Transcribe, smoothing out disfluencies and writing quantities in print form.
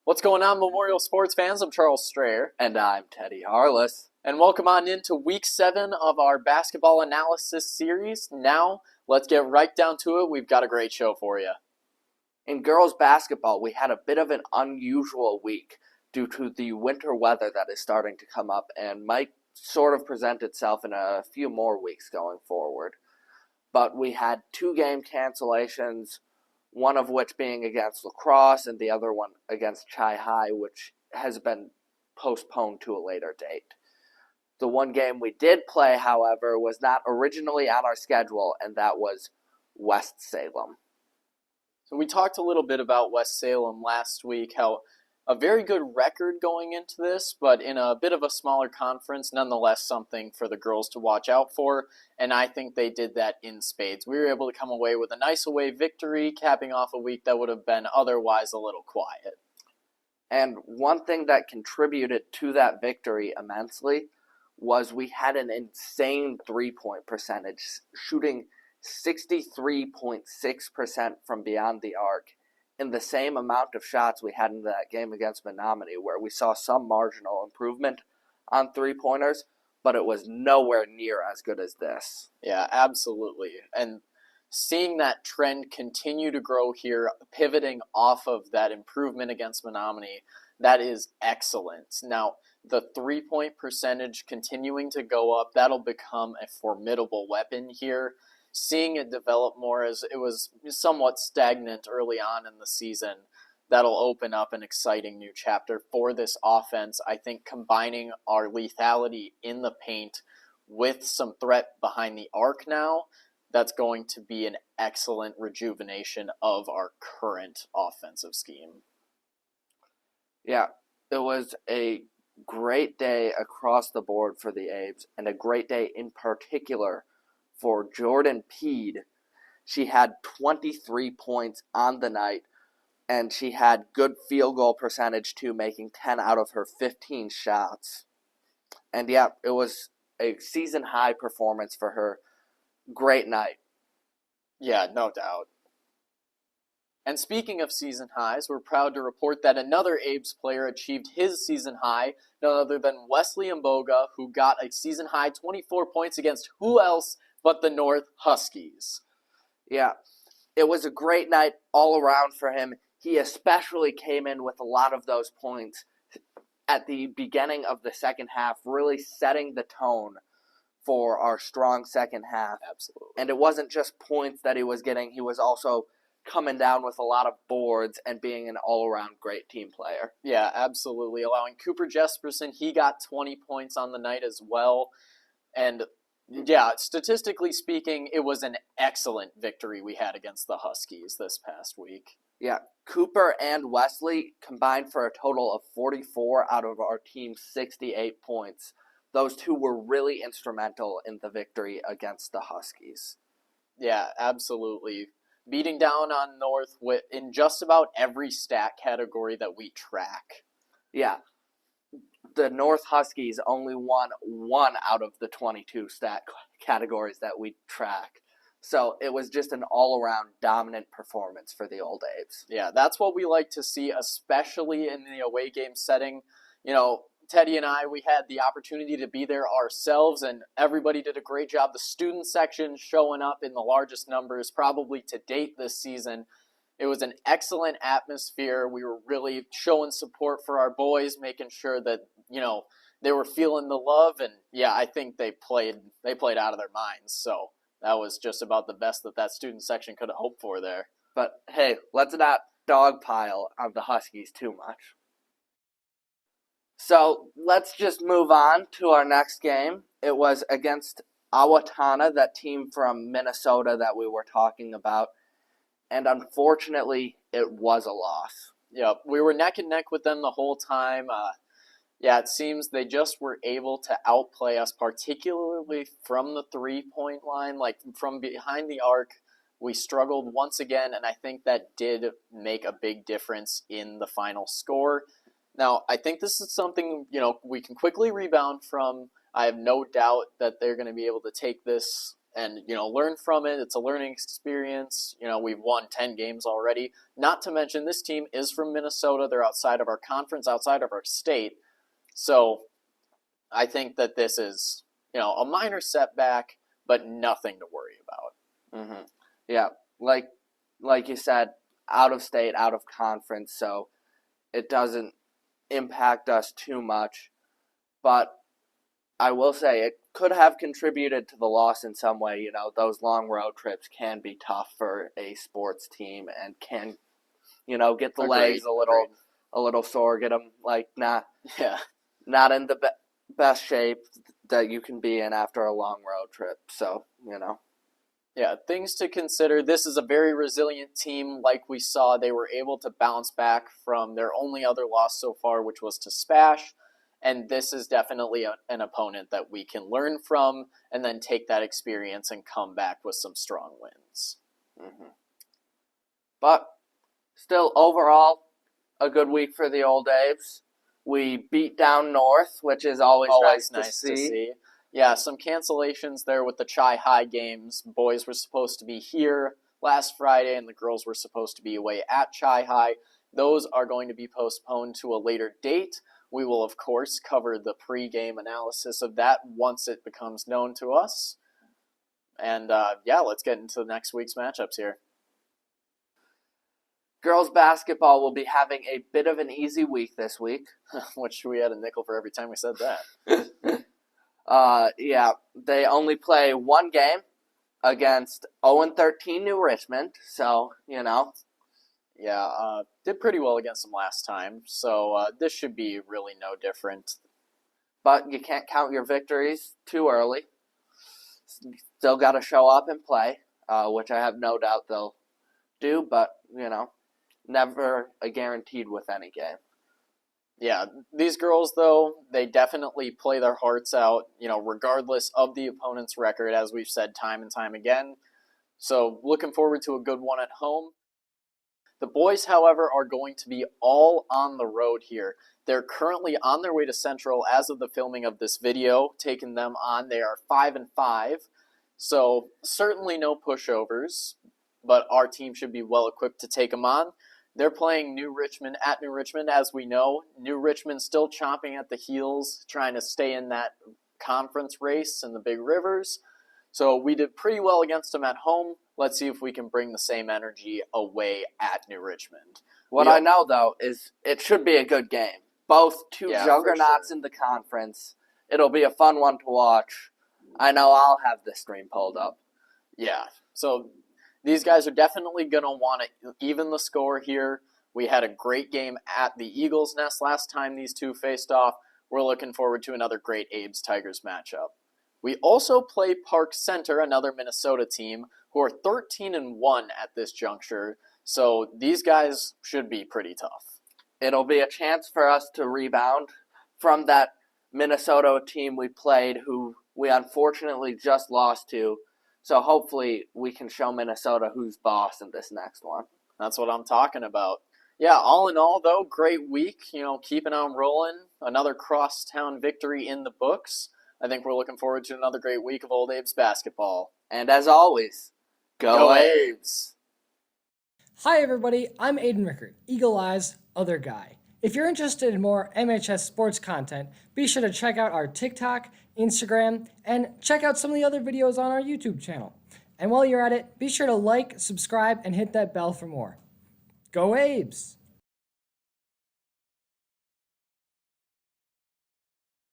What's going on, Memorial sports fans? I'm Charles Strayer. And I'm Teddy Harless. And welcome on into Week 7 of our basketball analysis series. Now, let's get right down to it. We've got a great show for you. In girls basketball, we had a bit of an unusual week due to the winter weather that is starting to come up and might sort of present itself in a few more weeks going forward. But we had 2 game cancellations, one of which being against La Crosse and the other one against Chi High, which has been postponed to a later date. The one game we did play, however, was not originally on our schedule, and that was West Salem. So we talked a little bit about West Salem last week, how a very good record going into this, but in a bit of a smaller conference, nonetheless something for the girls to watch out for, and I think they did that in spades. We were able to come away with a nice away victory, capping off a week that would have been otherwise a little quiet. And one thing that contributed to that victory immensely was we had an insane three-point percentage, shooting 63.6% from beyond the arc, in the same amount of shots we had in that game against Menominee, where we saw some marginal improvement on three-pointers, but it was nowhere near as good as this. Yeah, absolutely. And seeing that trend continue to grow here, pivoting off of that improvement against Menominee, that is excellent. Now, the three-point percentage continuing to go up, that'll become a formidable weapon here. Seeing it develop more as it was somewhat stagnant early on in the season, that'll open up an exciting new chapter for this offense. I think combining our lethality in the paint with some threat behind the arc now, that's going to be an excellent rejuvenation of our current offensive scheme. Yeah, it was a great day across the board for the Abes, and a great day in particular for Jordyn Peed. She had 23 points on the night, and she had good field goal percentage too, making 10 out of her 15 shots. And yeah, it was a season high performance for her. Great night. Yeah, no doubt. And speaking of season highs, we're proud to report that another Abes player achieved his season high, none other than Wesley Mboga, who got a season high 24 points against who else but the North Huskies. Yeah, it was a great night all around for him. He especially came in with a lot of those points at the beginning of the second half, really setting the tone for our strong second half. Absolutely. And it wasn't just points that he was getting, he was also coming down with a lot of boards and being an all-around great team player. Yeah, absolutely. Allowing Cooper Jesperson, he got 20 points on the night as well. And yeah, statistically speaking, it was an excellent victory we had against the Huskies this past week. Yeah, Cooper and Wesley combined for a total of 44 out of our team's 68 points. Those two were really instrumental in the victory against the Huskies. Yeah, absolutely. Beating down on North in just about every stat category that we track. Yeah. The North Huskies only won 1 out of the 22 stat categories that we track. So it was just an all-around dominant performance for the Old Abes. Yeah, that's what we like to see, especially in the away game setting. You know, Teddy and I, we had the opportunity to be there ourselves, and everybody did a great job. The student section showing up in the largest numbers probably to date this season. It was an excellent atmosphere. We were really showing support for our boys, making sure that, you know, they were feeling the love. And yeah, I think they played out of their minds. So that was just about the best that student section could have hoped for there. But hey, let's not dogpile on the Huskies too much. So let's just move on to our next game. It was against Owatonna, that team from Minnesota that we were talking about. And unfortunately, it was a loss. Yeah, we were neck and neck with them the whole time. Yeah, it seems they just were able to outplay us, particularly from the three-point line. Like, from behind the arc, we struggled once again, and I think that did make a big difference in the final score. Now, I think this is something, we can quickly rebound from. I have no doubt that they're going to be able to take this and, learn from it. It's a learning experience. We've won 10 games already. Not to mention this team is from Minnesota. They're outside of our conference, outside of our state. So I think that this is, a minor setback, but nothing to worry about. Mm-hmm. Yeah, like you said, out of state, out of conference, so it doesn't impact us too much. But I will say it could have contributed to the loss in some way. Those long road trips can be tough for a sports team and can, get the legs a little sore, get them not in the best shape that you can be in after a long road trip. So, Yeah, things to consider. This is a very resilient team. Like we saw, they were able to bounce back from their only other loss so far, which was to Spash. And this is definitely an opponent that we can learn from and then take that experience and come back with some strong wins. Mm-hmm. But still, overall, a good week for the Old Aves. We beat down North, which is always nice to see. Yeah, some cancellations there with the Chi High games. Boys were supposed to be here last Friday, and the girls were supposed to be away at Chi High. Those are going to be postponed to a later date. We will, of course, cover the pre-game analysis of that once it becomes known to us. And, let's get into next week's matchups here. Girls basketball will be having a bit of an easy week this week. Which we had a nickel for every time we said that. They only play one game against 0-13 New Richmond, so, Yeah, did pretty well against them last time, so this should be really no different. But you can't count your victories too early. Still got to show up and play, which I have no doubt they'll do, but, never a guaranteed with any game. Yeah, these girls, though, they definitely play their hearts out, regardless of the opponent's record, as we've said time and time again. So looking forward to a good one at home. The boys, however, are going to be all on the road here. They're currently on their way to Central as of the filming of this video, taking them on. They are 5-5, so certainly no pushovers, but our team should be well equipped to take them on. They're playing New Richmond at New Richmond, as we know. New Richmond still chomping at the heels, trying to stay in that conference race in the Big Rivers. So we did pretty well against them at home. Let's see if we can bring the same energy away at New Richmond. What I know, though, is it should be a good game. Both two juggernauts in the conference. It'll be a fun one to watch. I know I'll have the stream pulled up. Yeah, so these guys are definitely going to want to even the score here. We had a great game at the Eagles' Nest last time these two faced off. We're looking forward to another great Abe's-Tigers matchup. We also play Park Center, another Minnesota team, who are 13-1 at this juncture. So these guys should be pretty tough. It'll be a chance for us to rebound from that Minnesota team we played, who we unfortunately just lost to. So hopefully we can show Minnesota who's boss in this next one. That's what I'm talking about. Yeah, all in all, though, great week. Keeping on rolling. Another crosstown victory in the books. I think we're looking forward to another great week of Old Abe's basketball. And as always, go Abe's! Hi everybody, I'm Aidan Rickert, Eagle Eyes, Other Guy. If you're interested in more MHS sports content, be sure to check out our TikTok, Instagram, and check out some of the other videos on our YouTube channel. And while you're at it, be sure to like, subscribe, and hit that bell for more. Go Abes!